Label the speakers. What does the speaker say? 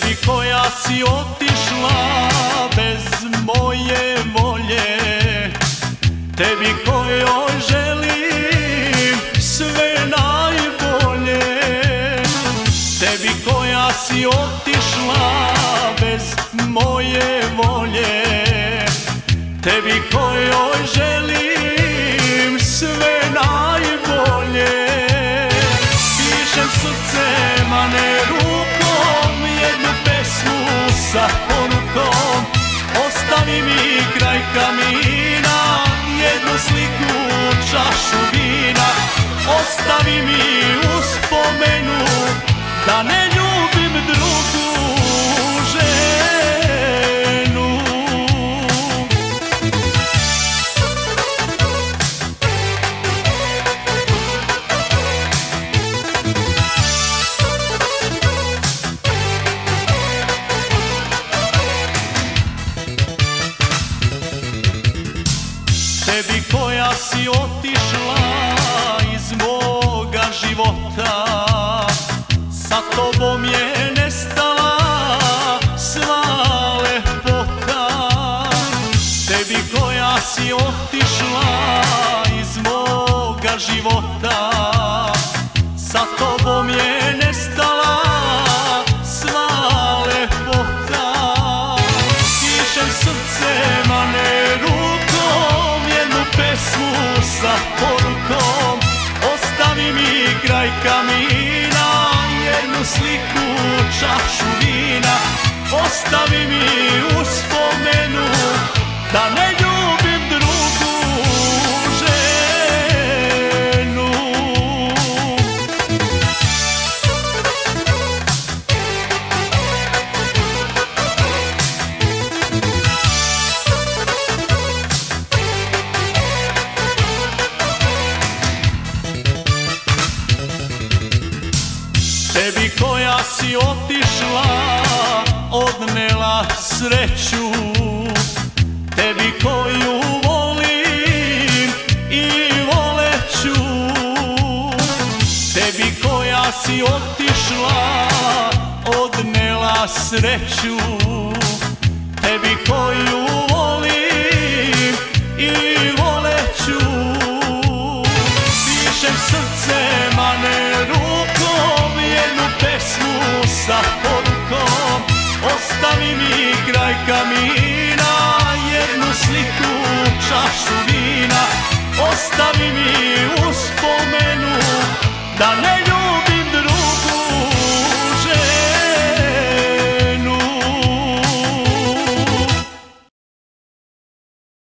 Speaker 1: Tebi koja si otišla bez moje volje, tebi kojoj želim sve najbolje, tebi koja si otišla bez moje volje, tebi kojoj želim sve najbolje. Pišem srcem, a ne rukom, jednu pesmu sa porukom. Ostavi mi kraj kamina jednu sliku, čašu vina. Ostavi mi uspomenu da ne ljubim drugu ženu. Tebi koja si otišla iz moga života, sa tobom je nestala sva lepota. Tebi koja si otišla iz moga života, sa tobom je nestala sva lepota. Pišem srcem, a ne rukom, jednu pesmu sa porukom. Ostavi mi kraj kamina jednu sliku, čašu vina. Ostavi mi uspomenu da ne ljubim drugu ženu. Tebi koja si otišla odnela sreću, tebi koju volim i voleću. Tebi koja si otišla odnela sreću, tebi koju volim i voleću. Pišem srcem, a ne rukom, jednu pesmu sa porukom. Ostavi mi kraj kamina